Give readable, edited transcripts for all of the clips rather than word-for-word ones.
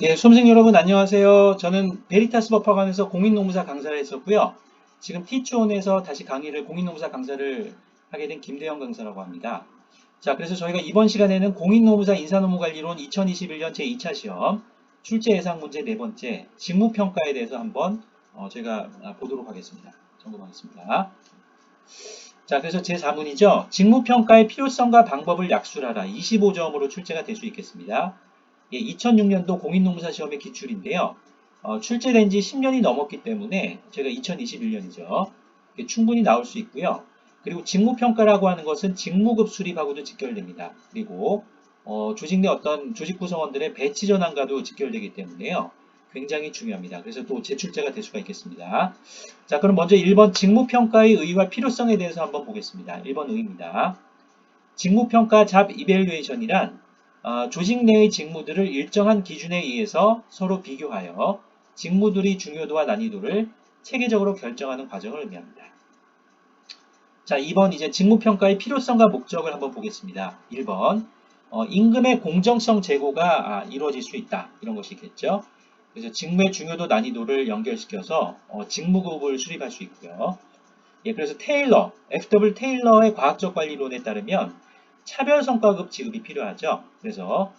예, 수험생 여러분 안녕하세요. 저는 베리타스 법학원에서 공인노무사 강사를 했었고요. 지금 티츠온에서 다시 공인노무사 강사를 하게 된 김대영 강사라고 합니다. 자, 그래서 저희가 이번 시간에는 공인노무사 인사노무관리론 2021년 제2차 시험 출제 예상 문제 네 번째 직무평가에 대해서 한번 저희가 보도록 하겠습니다. 점검하겠습니다. 자, 그래서 제 4문이죠. 직무평가의 필요성과 방법을 약술하라. 25점으로 출제가 될 수 있겠습니다. 2006년도 공인노무사 시험의 기출인데요. 출제된 지 10년이 넘었기 때문에 제가 2021년이죠. 충분히 나올 수 있고요. 그리고 직무평가라고 하는 것은 직무급 수립하고도 직결됩니다. 그리고 조직 내 어떤 조직 구성원들의 배치 전환과도 직결되기 때문에요. 굉장히 중요합니다. 그래서 또 재출제가 될 수가 있겠습니다. 자, 그럼 먼저 1번 직무평가의 의의와 필요성에 대해서 한번 보겠습니다. 1번 의의입니다. 직무평가 잡 이밸류에이션이란 조직 내의 직무들을 일정한 기준에 의해서 서로 비교하여 직무들의 중요도와 난이도를 체계적으로 결정하는 과정을 의미합니다. 자, 2번 이제 직무평가의 필요성과 목적을 한번 보겠습니다. 1번 임금의 공정성 제고가 이루어질 수 있다. 이런 것이 있겠죠. 그래서 직무의 중요도 난이도를 연결시켜서 직무급을 수립할 수 있고요. 예, 그래서 FW 테일러의 과학적 관리론에 따르면 차별성과급 지급이 필요하죠. 그래서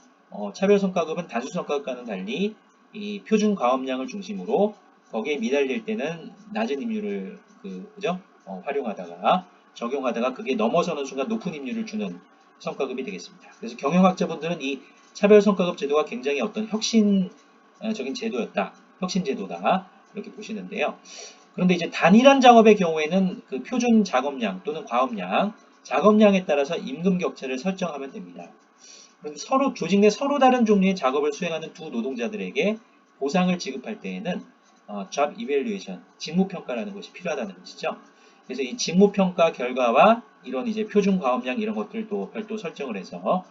차별성과급은 단수성과급과는 달리 이 표준 과업량을 중심으로 거기에 미달릴 때는 낮은 임률을 활용하다가 적용하다가 그게 넘어서는 순간 높은 임률을 주는 성과급이 되겠습니다. 그래서 경영학자분들은 이 차별성과급 제도가 굉장히 어떤 혁신적인 제도였다. 혁신제도다. 이렇게 보시는데요. 그런데 이제 단일한 작업의 경우에는 그 표준 작업량 또는 과업량, 작업량에 따라서 임금 격차를 설정하면 됩니다. 그런데 조직 내 서로 다른 종류의 작업을 수행하는 두 노동자들에게 보상을 지급할 때에는 job evaluation, 직무평가라는 것이 필요하다는 것이죠. 그래서 이 직무평가 결과와 이런 이제 표준 과업량 이런 것들도 별도 설정을 해서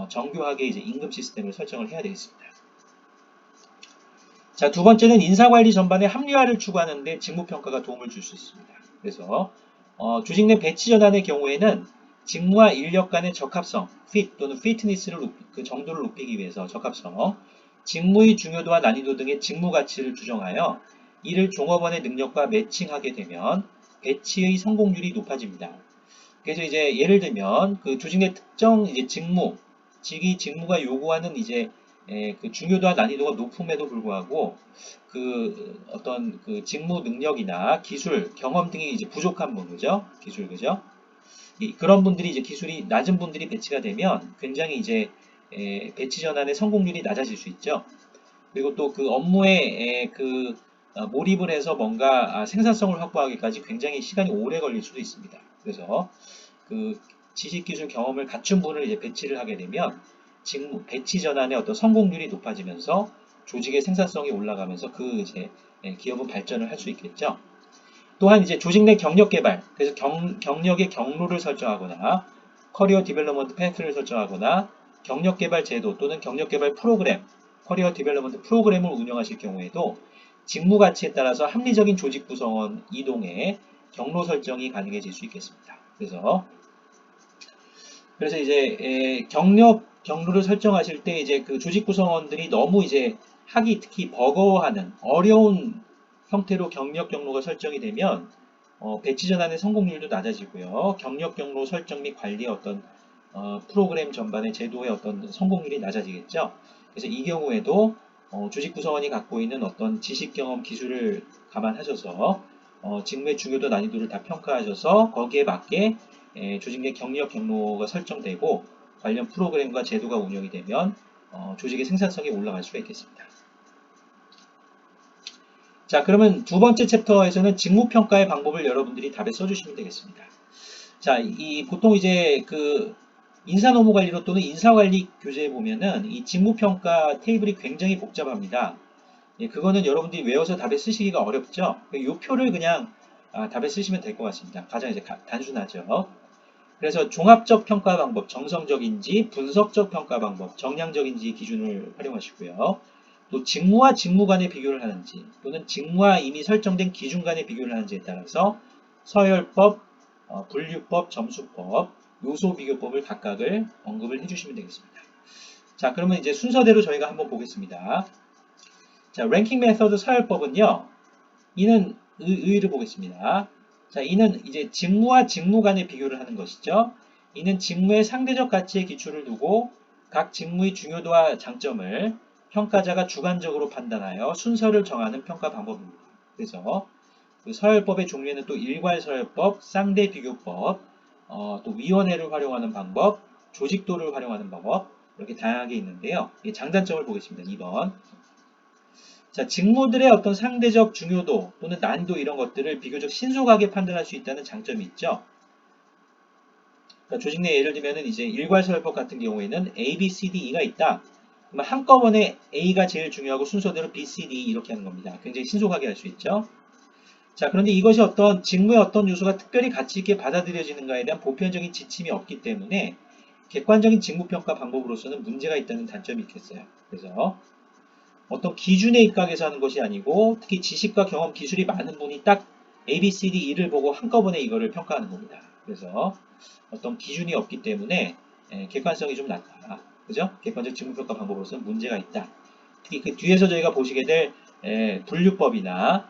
정교하게 이제 임금 시스템을 설정을 해야 되겠습니다. 자, 두 번째는 인사관리 전반의 합리화를 추구하는 데 직무평가가 도움을 줄 수 있습니다. 그래서 조직 내 배치 전환의 경우에는 직무와 인력 간의 적합성, fit 또는 fitness를 그 정도를 높이기 위해서 적합성, 직무의 중요도와 난이도 등의 직무 가치를 규정하여 이를 종업원의 능력과 매칭하게 되면 배치의 성공률이 높아집니다. 그래서 이제 예를 들면 그 조직 내 특정 이제 직무가 요구하는 이제 그 중요도와 난이도가 높음에도 불구하고 그 어떤 그 직무 능력이나 기술, 경험 등이 이제 부족한 분, 그죠? 기술, 그죠? 그런 분들이 이제 기술이 낮은 분들이 배치가 되면 굉장히 이제 배치 전환의 성공률이 낮아질 수 있죠. 그리고 또 그 업무에 몰입을 해서 뭔가 생산성을 확보하기까지 굉장히 시간이 오래 걸릴 수도 있습니다. 그래서 그 지식, 기술, 경험을 갖춘 분을 이제 배치를 하게 되면 배치 전환의 어떤 성공률이 높아지면서 조직의 생산성이 올라가면서 그 이제 기업은 발전을 할 수 있겠죠. 또한 이제 조직 내 경력 개발, 그래서 경력의 경로를 설정하거나 커리어 디벨롭먼트 패스를 설정하거나 경력 개발 제도 또는 경력 개발 프로그램, 커리어 디벨롭먼트 프로그램을 운영하실 경우에도 직무 가치에 따라서 합리적인 조직 구성원 이동의 경로 설정이 가능해질 수 있겠습니다. 그래서 이제 경로를 설정하실 때 이제 그 조직 구성원들이 너무 이제 하기 특히 버거워하는 어려운 형태로 경력 경로가 설정이 되면 배치 전환의 성공률도 낮아지고요. 경력 경로 설정 및 관리의 어떤 프로그램 전반의 제도의 어떤 성공률이 낮아지겠죠. 그래서 이 경우에도 조직 구성원이 갖고 있는 어떤 지식, 경험, 기술을 감안하셔서 직무의 중요도 난이도를 다 평가하셔서 거기에 맞게 조직 내 경력 경로가 설정되고 관련 프로그램과 제도가 운영이 되면 조직의 생산성이 올라갈 수가 있겠습니다. 자, 그러면 두 번째 챕터에서는 직무평가의 방법을 여러분들이 답에 써주시면 되겠습니다. 자, 보통 이제 그 인사노무관리로 또는 인사관리 교재에 보면은 이 직무평가 테이블이 굉장히 복잡합니다. 예, 그거는 여러분들이 외워서 답에 쓰시기가 어렵죠. 이 표를 그냥 답에 쓰시면 될 것 같습니다. 가장 이제 단순하죠. 그래서 종합적 평가 방법, 정성적인지 분석적 평가 방법, 정량적인지 기준을 활용하시고요. 또 직무와 직무 간의 비교를 하는지 또는 직무와 이미 설정된 기준 간의 비교를 하는지에 따라서 서열법, 분류법, 점수법, 요소 비교법을 각각을 언급을 해주시면 되겠습니다. 자, 그러면 이제 순서대로 저희가 한번 보겠습니다. 자, 랭킹 메서드 서열법은요. 이는 의의를 보겠습니다. 자, 이는 이제 직무와 직무 간의 비교를 하는 것이죠. 이는 직무의 상대적 가치에 기초를 두고 각 직무의 중요도와 장점을 평가자가 주관적으로 판단하여 순서를 정하는 평가 방법입니다. 그래서 그 서열법의 종류에는 또 일괄 서열법, 쌍대 비교법, 또 위원회를 활용하는 방법, 조직도를 활용하는 방법 이렇게 다양하게 있는데요. 장단점을 보겠습니다. 2번. 자, 직무들의 어떤 상대적 중요도 또는 난이도 이런 것들을 비교적 신속하게 판단할 수 있다는 장점이 있죠. 그러니까 조직 내 예를 들면은 이제 일괄서열법 같은 경우에는 A, B, C, D, E가 있다. 그러면 한꺼번에 A가 제일 중요하고 순서대로 B, C, D, E 이렇게 하는 겁니다. 굉장히 신속하게 할 수 있죠. 자, 그런데 이것이 어떤 직무의 어떤 요소가 특별히 가치 있게 받아들여지는가에 대한 보편적인 지침이 없기 때문에 객관적인 직무평가 방법으로서는 문제가 있다는 단점이 있겠어요. 그래서 어떤 기준에 입각해서 하는 것이 아니고 특히 지식과 경험, 기술이 많은 분이 딱 A, B, C, D, E를 보고 한꺼번에 이거를 평가하는 겁니다. 그래서 어떤 기준이 없기 때문에 객관성이 좀 낮다. 그죠? 객관적 직무평가 방법으로서는 문제가 있다. 특히 그 뒤에서 저희가 보시게 될 분류법이나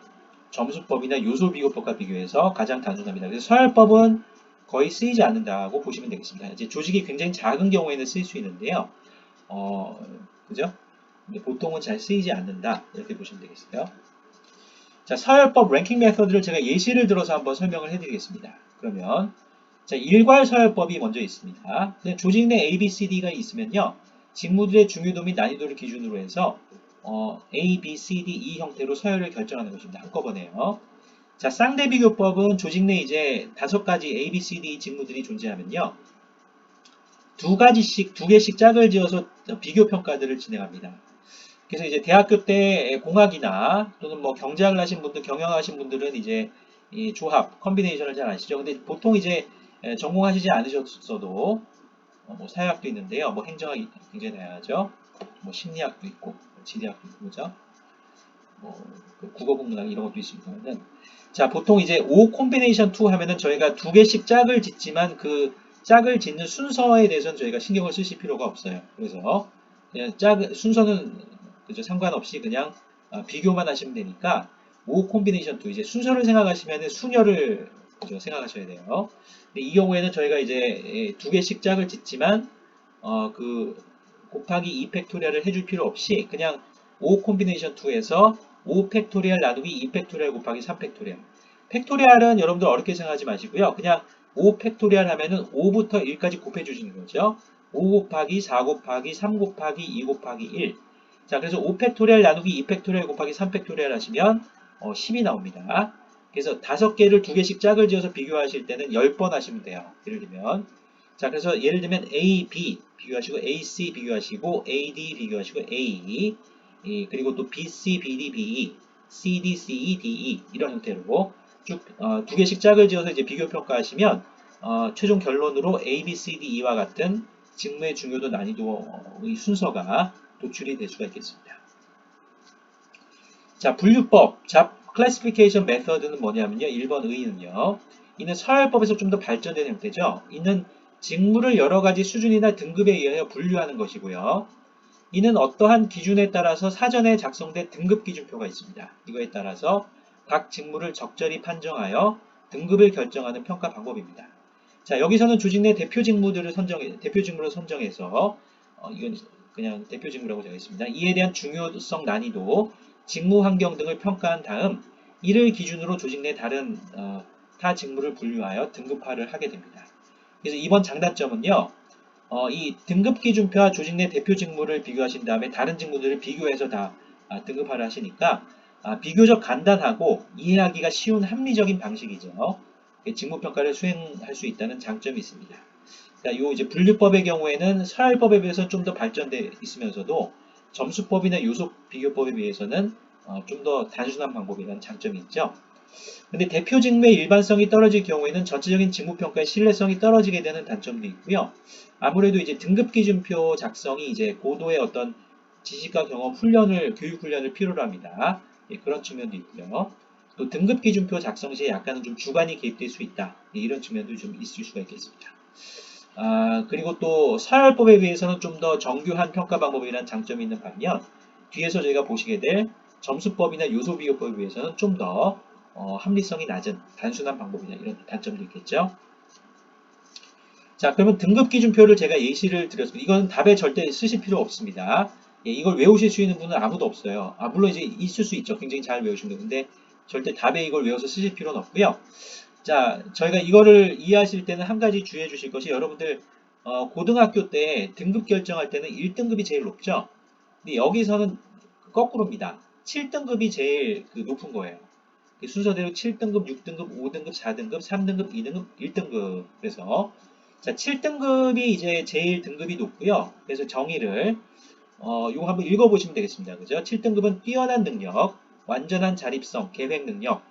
점수법이나 요소비교법과 비교해서 가장 단순합니다. 그래서 서열법은 거의 쓰이지 않는다고 보시면 되겠습니다. 이제 조직이 굉장히 작은 경우에는 쓰일 수 있는데요. 그죠? 보통은 잘 쓰이지 않는다. 이렇게 보시면 되겠어요. 자, 서열법 랭킹 메서드를 제가 예시를 들어서 한번 설명을 해드리겠습니다. 그러면 자, 일괄 서열법이 먼저 있습니다. 조직 내 A, B, C, D가 있으면요. 직무들의 중요도 및 난이도를 기준으로 해서 A, B, C, D, E 형태로 서열을 결정하는 것입니다. 한꺼번에요. 자, 쌍대비교법은 조직 내 이제 5가지 A, B, C, D 직무들이 존재하면요. 두 개씩 짝을 지어서 비교 평가들을 진행합니다. 그래서 이제 대학교 때 공학이나 또는 뭐 경제학을 하신 분들, 경영하신 분들은 이제 이 조합, 컨비네이션을 잘 아시죠? 근데 보통 이제 전공하시지 않으셨어도 뭐 사회학도 있는데요. 뭐 행정학이 굉장히 다양하죠. 뭐 심리학도 있고, 지리학도 있고, 그죠? 뭐 국어국문학 이런 것도 있습니다. 자, 보통 이제 O 콤비네이션 2 하면은 저희가 2개씩 짝을 짓지만 그 짝을 짓는 순서에 대해서는 저희가 신경을 쓰실 필요가 없어요. 그래서 그냥 순서는 그죠? 상관없이 그냥 비교만 하시면 되니까 O 콤비네이션 2 이제 순서를 생각하시면 수녀를 그죠? 생각하셔야 돼요. 근데 이 경우에는 저희가 이제 2개씩 짝을 짓지만 그 곱하기 2 팩토리얼을 해줄 필요 없이 그냥 O 콤비네이션 2에서 5 팩토리얼 나누기 2 팩토리얼 곱하기 3 팩토리얼. 팩토리얼은 여러분들 어렵게 생각하지 마시고요. 그냥 5 팩토리얼 하면은 5부터 1까지 곱해 주시는 거죠. 5 곱하기 4 곱하기 3 곱하기 2 곱하기 1. 자, 그래서 5 팩토리얼 나누기 2 팩토리얼 곱하기 3 팩토리얼 하시면 10이 나옵니다. 그래서 5개를 2개씩 짝을 지어서 비교하실 때는 10번 하시면 돼요. 예를 들면. 자, 그래서 예를 들면 A, B 비교하시고 A, C 비교하시고 A, D 비교하시고 A 그리고 또 B, C, B, D, B, E, C, D, C, E, D, E 이런 형태로 쭉 2개씩 짝을 지어서 이제 비교 평가하시면 최종 결론으로 A, B, C, D, E와 같은 직무의 중요도 난이도의 순서가 도출이 될 수가 있겠습니다. 자, 분류법, classification method는 뭐냐면요. 1번 의의는요. 이는 서열법에서 좀 더 발전된 형태죠. 이는 직무를 여러 가지 수준이나 등급에 의하여 분류하는 것이고요. 이는 어떠한 기준에 따라서 사전에 작성된 등급기준표가 있습니다. 이거에 따라서 각 직무를 적절히 판정하여 등급을 결정하는 평가 방법입니다. 자, 여기서는 조직 내 대표 직무를 선정해서 이건 그냥 대표 직무라고 적었습니다. 이에 대한 중요성, 난이도, 직무 환경 등을 평가한 다음 이를 기준으로 조직 내 다른 타 직무를 분류하여 등급화를 하게 됩니다. 그래서 이번 장단점은요. 이 등급기준표와 조직 내 대표 직무를 비교하신 다음에 다른 직무들을 비교해서 다 등급화를 하시니까 비교적 간단하고 이해하기가 쉬운 합리적인 방식이죠. 직무평가를 수행할 수 있다는 장점이 있습니다. 이 이제 분류법의 경우에는 서열법에 비해서 좀 더 발전되어 있으면서도 점수법이나 요소 비교법에 비해서는 좀 더 단순한 방법이라는 장점이 있죠. 근데 대표 직무의 일반성이 떨어질 경우에는 전체적인 직무평가의 신뢰성이 떨어지게 되는 단점도 있고요. 아무래도 이제 등급기준표 작성이 이제 고도의 어떤 지식과 경험 교육 훈련을 필요로 합니다. 예, 그런 측면도 있고요. 또 등급기준표 작성 시에 약간은 좀 주관이 개입될 수 있다. 예, 이런 측면도 좀 있을 수가 있겠습니다. 그리고 또 서열법에 비해서는 좀 더 정교한 평가 방법이라는 장점이 있는 반면 뒤에서 저희가 보시게 될 점수법이나 요소 비교법에 비해서는 좀 더 합리성이 낮은 단순한 방법이다. 이런 단점도 있겠죠. 자, 그러면 등급 기준표를 제가 예시를 드렸습니다. 이건 답에 절대 쓰실 필요 없습니다. 예, 이걸 외우실 수 있는 분은 아무도 없어요. 물론 이제 있을 수 있죠. 굉장히 잘 외우신 분. 근데 절대 답에 이걸 외워서 쓰실 필요는 없고요. 자, 저희가 이거를 이해하실 때는 한 가지 주의해 주실 것이 여러분들 고등학교 때 등급 결정할 때는 1등급이 제일 높죠. 근데 여기서는 거꾸로입니다. 7등급이 제일 높은 거예요. 순서대로 7등급, 6등급, 5등급, 4등급, 3등급, 2등급, 1등급. 그래서 자, 7등급이 이제 제일 등급이 높고요. 그래서 정의를 이거 한번 읽어보시면 되겠습니다. 그죠? 7등급은 뛰어난 능력, 완전한 자립성, 계획 능력,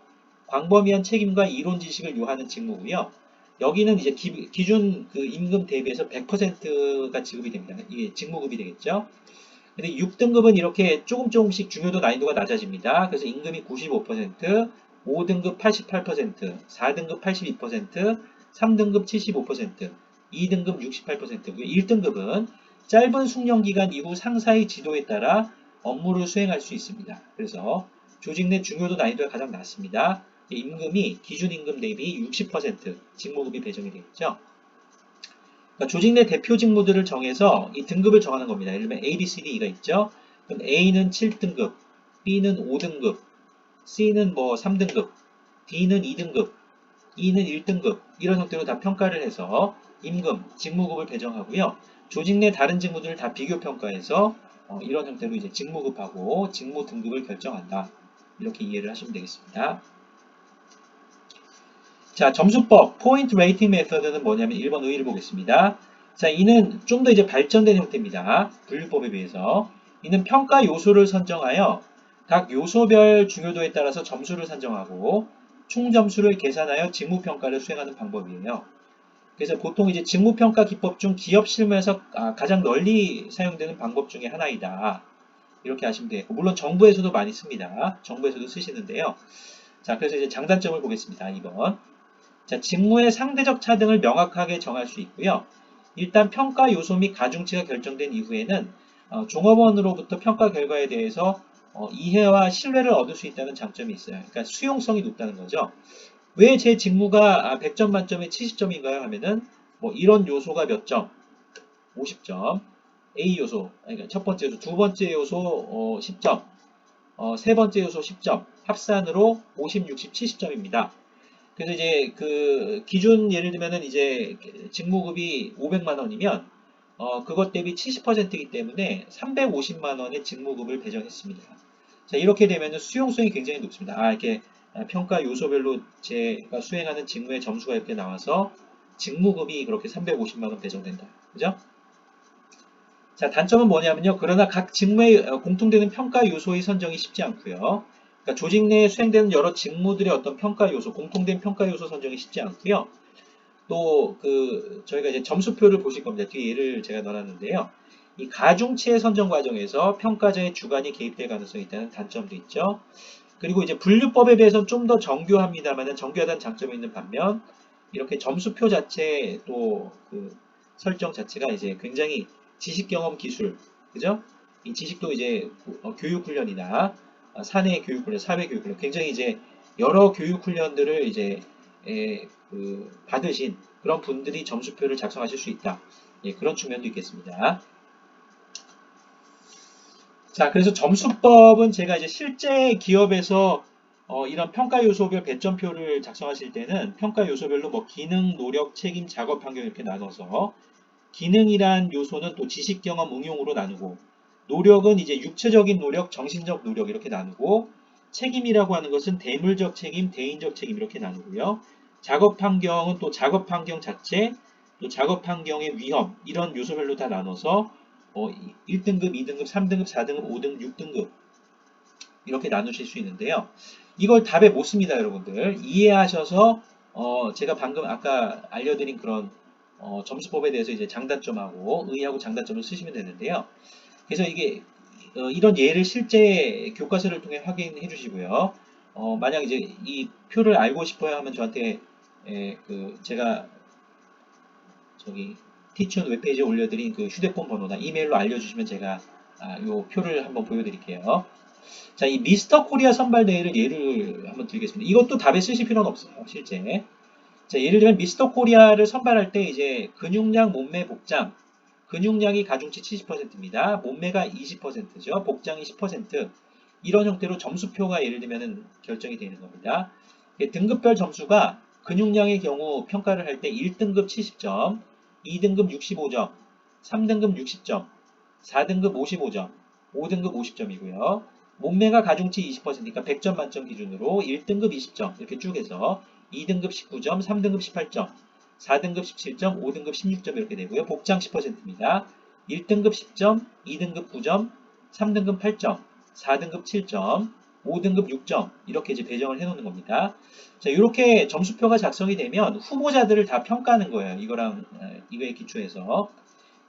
광범위한 책임과 이론 지식을 요하는 직무고요. 여기는 이제 기준 임금 대비해서 100%가 지급이 됩니다. 이게 직무급이 되겠죠. 근데 6등급은 이렇게 조금씩 중요도 난이도가 낮아집니다. 그래서 임금이 95%, 5등급 88%, 4등급 82%, 3등급 75%, 2등급 68%고요. 1등급은 짧은 숙련기간 이후 상사의 지도에 따라 업무를 수행할 수 있습니다. 그래서 조직 내 중요도 난이도가 가장 낮습니다. 임금이 기준임금 대비 60% 직무급이 배정이 되겠죠. 그러니까 조직 내 대표 직무들을 정해서 이 등급을 정하는 겁니다. 예를 들면 A, B, C, D, E가 있죠. 그럼 A는 7등급, B는 5등급, C는 뭐 3등급, D는 2등급, E는 1등급 이런 형태로 다 평가를 해서 임금, 직무급을 배정하고요. 조직 내 다른 직무들을 다 비교 평가해서 이런 형태로 이제 직무급하고 직무 등급을 결정한다. 이렇게 이해를 하시면 되겠습니다. 자, 점수법, 포인트 레이팅 메서드는 뭐냐면 1번 의의를 보겠습니다. 자, 이는 좀 더 이제 발전된 형태입니다. 분류법에 비해서. 이는 평가 요소를 선정하여 각 요소별 중요도에 따라서 점수를 산정하고 총 점수를 계산하여 직무평가를 수행하는 방법이에요. 그래서 보통 이제 직무평가 기법 중 기업 실무에서 가장 널리 사용되는 방법 중에 하나이다. 이렇게 하시면 되고, 물론 정부에서도 많이 씁니다. 정부에서도 쓰시는데요. 자, 그래서 이제 장단점을 보겠습니다. 2번. 자, 직무의 상대적 차등을 명확하게 정할 수 있고요. 일단 평가 요소 및 가중치가 결정된 이후에는 종업원으로부터 평가 결과에 대해서 이해와 신뢰를 얻을 수 있다는 장점이 있어요. 그러니까 수용성이 높다는 거죠. 왜 제 직무가 100점 만점에 70점인가요? 하면은 뭐 이런 요소가 몇 점? 50점. A 요소, 그러니까 첫 번째 요소, 두 번째 요소 10점, 세 번째 요소 10점, 합산으로 50, 60, 70점입니다. 그래서 이제 그 기준 예를 들면은 이제 직무급이 500만 원이면 그것 대비 70%이기 때문에 350만 원의 직무급을 배정했습니다. 자, 이렇게 되면은 수용성이 굉장히 높습니다. 이렇게 평가 요소별로 제가 수행하는 직무의 점수가 이렇게 나와서 직무급이 그렇게 350만 원 배정된다. 그죠? 자, 단점은 뭐냐면요. 그러나 각 직무에 공통되는 평가 요소의 선정이 쉽지 않고요. 그러니까 조직 내에 수행되는 여러 직무들의 어떤 평가 요소, 공통된 평가 요소 선정이 쉽지 않고요. 또 저희가 이제 점수표를 보실 겁니다. 뒤에 예를 제가 넣어놨는데요. 이 가중치의 선정 과정에서 평가자의 주관이 개입될 가능성이 있다는 단점도 있죠. 그리고 이제 분류법에 비해서는 좀 더 정교합니다만 정교하다는 장점이 있는 반면 이렇게 점수표 자체 또 설정 자체가 이제 굉장히 지식 경험 기술, 그죠? 이 지식도 이제 교육 훈련이나 사내 교육 훈련, 사회 교육 훈련, 굉장히 이제 여러 교육 훈련들을 이제 받으신 그런 분들이 점수표를 작성하실 수 있다. 예, 그런 측면도 있겠습니다. 자, 그래서 점수법은 제가 이제 실제 기업에서 이런 평가 요소별 배점표를 작성하실 때는 평가 요소별로 뭐 기능, 노력, 책임, 작업 환경 이렇게 나눠서 기능이란 요소는 또 지식, 경험, 응용으로 나누고 노력은 이제 육체적인 노력, 정신적 노력 이렇게 나누고 책임이라고 하는 것은 대물적 책임, 대인적 책임 이렇게 나누고요. 작업 환경은 또 작업 환경 자체, 또 작업 환경의 위험 이런 요소별로 다 나눠서 1등급, 2등급, 3등급, 4등급, 5등급, 6등급 이렇게 나누실 수 있는데요. 이걸 답에 못 씁니다, 여러분들. 이해하셔서 제가 방금 아까 알려드린 그런 점수법에 대해서 이제 장단점하고 의의하고 장단점을 쓰시면 되는데요. 그래서 이게 이런 예를 실제 교과서를 통해 확인해 주시고요. 만약 이제 이 표를 알고 싶어야 하면 저한테 제가 저기 티춘 웹페이지에 올려드린 그 휴대폰 번호나 이메일로 알려주시면 제가 요 표를 한번 보여드릴게요. 자, 이 미스터 코리아 선발대회를 예를 한번 들겠습니다. 이것도 답에 쓰실 필요는 없어요, 실제. 자, 예를 들면 미스터 코리아를 선발할 때 이제 근육량, 몸매, 복장. 근육량이 가중치 70%입니다. 몸매가 20%죠. 복장이 10%. 이런 형태로 점수표가 예를 들면 결정이 되는 겁니다. 등급별 점수가 근육량의 경우 평가를 할 때 1등급 70점, 2등급 65점, 3등급 60점, 4등급 55점, 5등급 50점이고요. 몸매가 가중치 20%니까 100점 만점 기준으로 1등급 20점 이렇게 쭉 해서 2등급 19점, 3등급 18점, 4등급 17점, 5등급 16점 이렇게 되고요. 복장 10%입니다. 1등급 10점, 2등급 9점, 3등급 8점, 4등급 7점, 5등급 6점 이렇게 이제 배정을 해놓는 겁니다. 자, 이렇게 점수표가 작성이 되면 후보자들을 다 평가하는 거예요. 이거랑 이거에 기초해서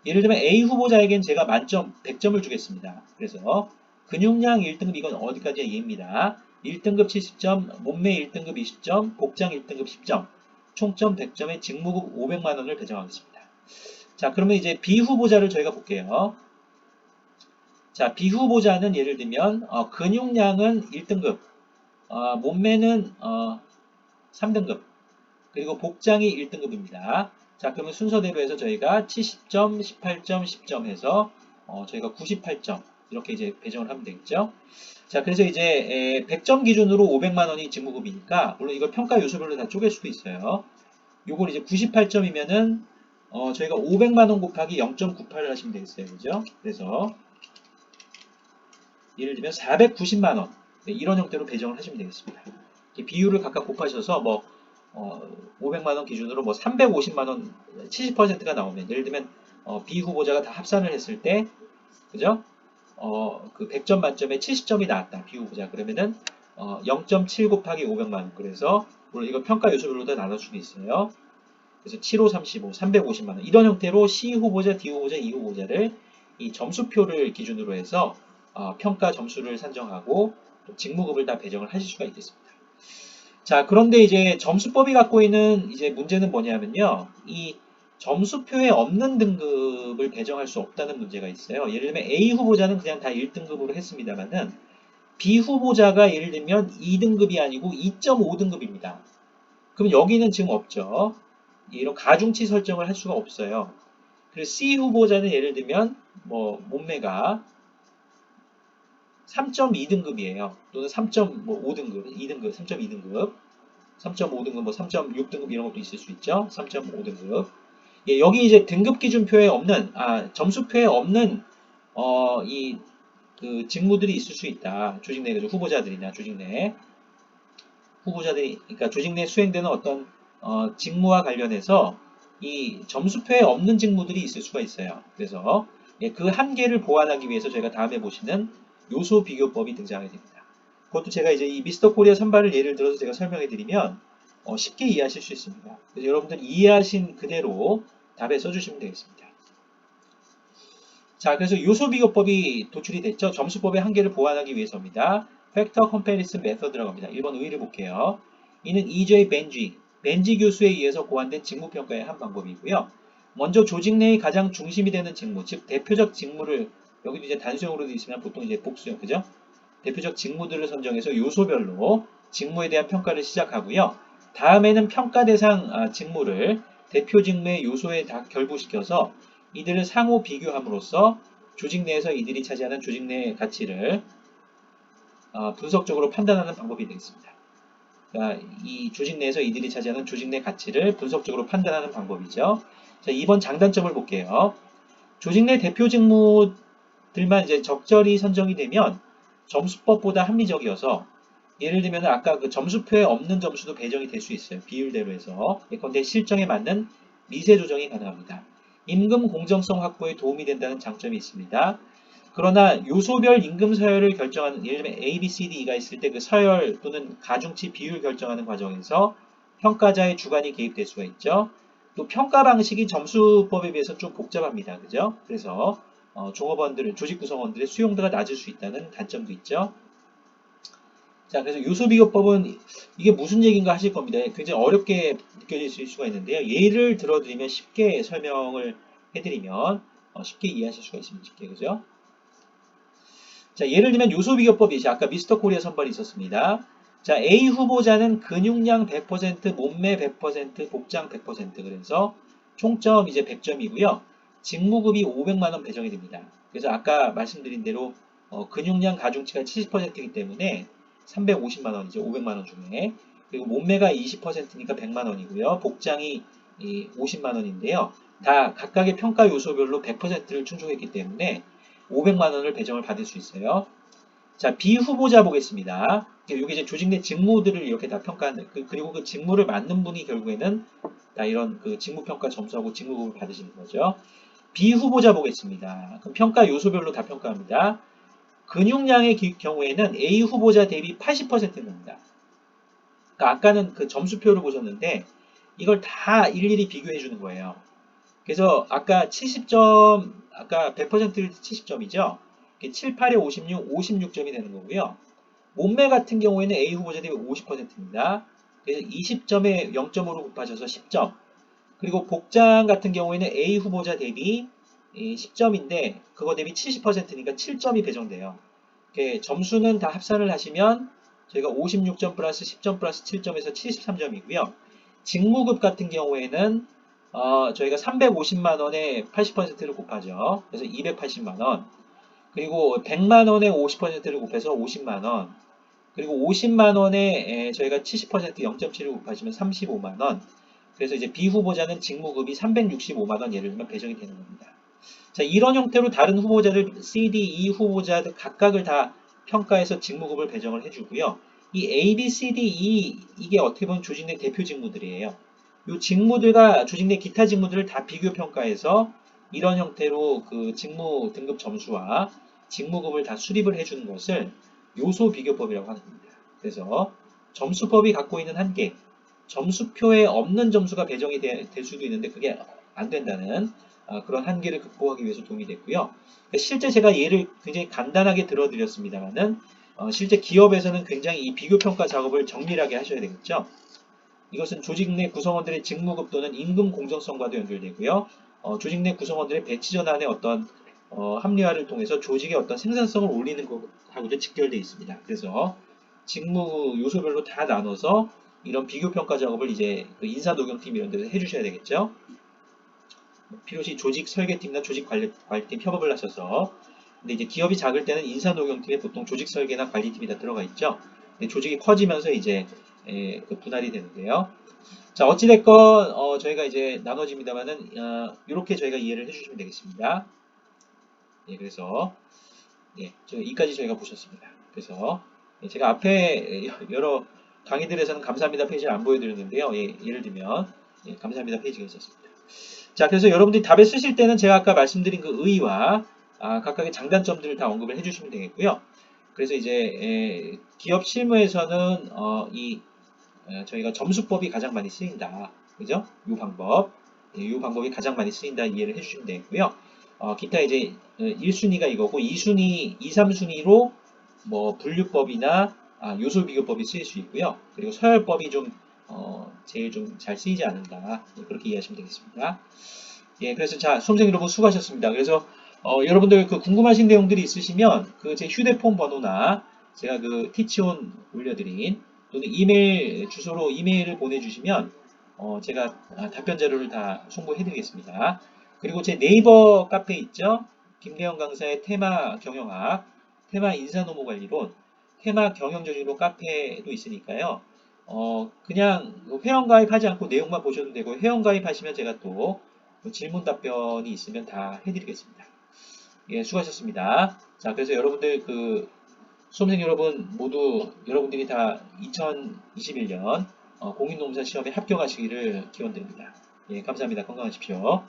예를 들면 A 후보자에겐 제가 만점 100점을 주겠습니다. 그래서 근육량 1등급 이건 어디까지야 얘입니다. 1등급 70점, 몸매 1등급 20점, 복장 1등급 10점, 총점 100점에 직무급 500만 원을 배정하겠습니다. 자, 그러면 이제 B 후보자를 저희가 볼게요. 자, B 후보자는 예를 들면 근육량은 1등급, 몸매는 3등급, 그리고 복장이 1등급입니다. 자, 그러면 순서대로 해서 저희가 70점, 18점, 10점 해서 저희가 98점 이렇게 이제 배정을 하면 되겠죠. 자, 그래서 이제 100점 기준으로 500만 원이 직무급이니까 물론 이걸 평가 요소별로 다 쪼갤 수도 있어요. 요걸 이제 98점이면은 저희가 500만 원 곱하기 0.98을 하시면 되겠어요. 그죠? 그래서 예를 들면 490만 원 네, 이런 형태로 배정을 하시면 되겠습니다. 비율을 각각 곱하셔서 뭐 500만 원 기준으로 뭐 350만 원 70%가 나오면 예를 들면 B 후보자가 다 합산을 했을 때 그죠? 그 100점 만점에 70점이 나왔다. B 후보자 그러면은 0.7 곱하기 500만 원 그래서 물론 이거 평가 요소별로 다 나눌 수도 있어요. 그래서 7, 5, 35, 350만 원 이런 형태로 C 후보자, D 후보자, E 후보자를 이 점수표를 기준으로 해서 평가 점수를 산정하고 또 직무급을 다 배정을 하실 수가 있겠습니다. 자, 그런데 이제 점수법이 갖고 있는 이제 문제는 뭐냐면요. 이 점수표에 없는 등급을 배정할 수 없다는 문제가 있어요. 예를 들면 A 후보자는 그냥 다 1등급으로 했습니다만은 B 후보자가 예를 들면 2등급이 아니고 2.5등급입니다. 그럼 여기는 지금 없죠. 이런 가중치 설정을 할 수가 없어요. 그래서 C 후보자는 예를 들면 뭐 몸매가 3.2등급이에요. 또는 3.5등급, 2등급, 3.2등급, 3.5등급, 뭐 3.6등급 이런 것도 있을 수 있죠. 3.5등급. 예, 여기 이제 등급 기준표에 없는, 점수표에 없는, 그 직무들이 있을 수 있다. 조직 내, 후보자들이나 조직 내. 후보자들이, 그러니까 조직 내 수행되는 어떤, 직무와 관련해서 이 점수표에 없는 직무들이 있을 수가 있어요. 그래서, 예, 그 한계를 보완하기 위해서 저희가 다음에 보시는 요소 비교법이 등장하게 됩니다. 그것도 제가 이제 이 미스터 코리아 선발을 예를 들어서 제가 설명해 드리면 쉽게 이해하실 수 있습니다. 그래서 여러분들 이해하신 그대로 답에 써주시면 되겠습니다. 자, 그래서 요소 비교법이 도출이 됐죠. 점수법의 한계를 보완하기 위해서입니다. 팩터 컴패리슨 메서드라고 합니다. 1번 의의를 볼게요. 이는 EJ 벤지 교수에 의해서 고안된 직무평가의 한 방법이고요. 먼저 조직 내의 가장 중심이 되는 직무, 즉 대표적 직무를 여기도 이제 단수형으로 되어 있으면 보통 이제 복수형, 그죠? 대표적 직무들을 선정해서 요소별로 직무에 대한 평가를 시작하고요. 다음에는 평가 대상 직무를 대표 직무의 요소에 다 결부시켜서 이들을 상호 비교함으로써 조직 내에서 이들이 차지하는 조직 내의 가치를 분석적으로 판단하는 방법이 되겠습니다. 그러니까 이 조직 내에서 이들이 차지하는 조직 내 가치를 분석적으로 판단하는 방법이죠. 자, 이번 장단점을 볼게요. 조직 내 대표 직무들만 이제 적절히 선정이 되면 점수법보다 합리적이어서 예를 들면 아까 그 점수표에 없는 점수도 배정이 될 수 있어요. 비율대로 해서. 예컨대 실정에 맞는 미세 조정이 가능합니다. 임금 공정성 확보에 도움이 된다는 장점이 있습니다. 그러나 요소별 임금 서열을 결정하는 예를 들면 A, B, C, D가 있을 때 그 서열 또는 가중치 비율 결정하는 과정에서 평가자의 주관이 개입될 수가 있죠. 또 평가 방식이 점수법에 비해서 좀 복잡합니다. 그죠? 그래서 종업원들, 조직 구성원들의 수용도가 낮을 수 있다는 단점도 있죠. 자, 그래서 요소비교법은 이게 무슨 얘기인가 하실 겁니다. 굉장히 어렵게 느껴질 수가 있는데요. 예를 들어드리면 쉽게 설명을 해드리면 쉽게 이해하실 수가 있습니다. 쉽게, 그죠? 자, 예를 들면 요소비교법이 아까 미스터 코리아 선발이 있었습니다. 자, A 후보자는 근육량 100%, 몸매 100%, 복장 100%. 그래서 총점 이제 100점이고요. 직무급이 500만 원 배정이 됩니다. 그래서 아까 말씀드린 대로 근육량 가중치가 70%이기 때문에 350만 원이죠. 500만 원 중에. 그리고 몸매가 20%니까 100만 원이고요. 복장이 50만 원인데요. 다 각각의 평가 요소별로 100%를 충족했기 때문에 500만 원을 배정을 받을 수 있어요. 자, 비후보자 보겠습니다. 이게 이제 조직 내 직무들을 이렇게 다 평가하는, 그리고 그 직무를 맡는 분이 결국에는 다 이런 그 직무평가 점수하고 직무급을 받으시는 거죠. 비후보자 보겠습니다. 그럼 평가 요소별로 다 평가합니다. 근육량의 경우에는 A 후보자 대비 80%입니다. 그러니까 아까는 그 점수표를 보셨는데 이걸 다 일일이 비교해 주는 거예요. 그래서 아까 70점, 아까 100%를 70점이죠. 7, 8에 56, 56점이 되는 거고요. 몸매 같은 경우에는 A 후보자 대비 50%입니다. 그래서 20점에 0.5로 곱하셔서 10점. 그리고 복장 같은 경우에는 A 후보자 대비 10점인데 그거 대비 70%니까 7점이 배정돼요. 점수는 다 합산을 하시면 저희가 56점 플러스 10점 플러스 7점에서 73점이고요. 직무급 같은 경우에는 저희가 350만 원에 80%를 곱하죠. 그래서 280만 원. 그리고 100만 원에 50%를 곱해서 50만 원. 그리고 50만 원에 저희가 70% 0.7을 곱하시면 35만 원. 그래서 이제 비후보자는 직무급이 365만 원 예를 들면 배정이 되는 겁니다. 자, 이런 형태로 다른 후보자들 C, D, E 후보자들 각각을 다 평가해서 직무급을 배정을 해주고요. 이 A, B, C, D, E 이게 어떻게 보면 조직 내 대표 직무들이에요. 이 직무들과 조직 내 기타 직무들을 다 비교 평가해서 이런 형태로 그 직무 등급 점수와 직무급을 다 수립을 해주는 것을 요소 비교법이라고 하는 겁니다. 그래서 점수법이 갖고 있는 한계, 점수표에 없는 점수가 배정이 될 수도 있는데 그게 안 된다는 그런 한계를 극복하기 위해서 도움이 됐고요. 실제 제가 예를 굉장히 간단하게 들어드렸습니다만은 실제 기업에서는 굉장히 이 비교평가 작업을 정밀하게 하셔야 되겠죠. 이것은 조직 내 구성원들의 직무급 또는 임금 공정성과도 연결되고요. 조직 내 구성원들의 배치 전환의 어떤 합리화를 통해서 조직의 어떤 생산성을 올리는 것하고도 직결되어 있습니다. 그래서 직무 요소별로 다 나눠서 이런 비교평가 작업을 이제 그 인사녹용팀 이런 데서 해주셔야 되겠죠. 필요시 조직 설계팀이나 조직 관리팀 협업을 하셔서 근데 이제 기업이 작을 때는 인사녹용팀에 보통 조직 설계나 관리팀이 다 들어가 있죠. 근데 조직이 커지면서 이제 그 분할이 되는데요. 자, 어찌됐건 저희가 이제 나눠집니다만은 이렇게 저희가 이해를 해주시면 되겠습니다. 예, 그래서 예, 이까지 저희가 보셨습니다. 그래서 제가 앞에 여러 강의들에서는 감사합니다 페이지를 안 보여드렸는데요. 예, 예를 들면 감사합니다 페이지가 있었습니다. 자, 그래서 여러분들이 답을 쓰실 때는 제가 아까 말씀드린 그 의의와 각각의 장단점들을 다 언급을 해주시면 되겠고요. 그래서 이제 기업 실무에서는 저희가 점수법이 가장 많이 쓰인다. 그죠? 이 방법. 이 방법이 가장 많이 쓰인다 이해를 해주시면 되겠고요. 기타 이제 1순위가 이거고 2순위, 2, 3순위로 뭐 분류법이나 요소비교법이 쓰일 수 있고요. 그리고 서열법이 좀 제일 좀 잘 쓰이지 않는다. 그렇게 이해하시면 되겠습니다. 예, 그래서 자, 수험생 여러분 수고하셨습니다. 그래서 여러분들 그 궁금하신 내용들이 있으시면 그 제 휴대폰 번호나 제가 그 티치온 올려드린 또는 이메일 주소로 이메일을 보내주시면 제가 답변 자료를 다 송부해드리겠습니다. 그리고 제 네이버 카페 있죠? 김대영 강사의 테마 경영학, 테마 인사노무관리론, 테마 경영저진로 카페도 있으니까요. 그냥 회원가입하지 않고 내용만 보셔도 되고 회원가입하시면 제가 또 질문 답변이 있으면 다 해드리겠습니다. 예, 수고하셨습니다. 자, 그래서 여러분들 수험생 여러분 모두 여러분들이 다 2021년 공인노무사 시험에 합격하시기를 기원드립니다. 예, 감사합니다. 건강하십시오.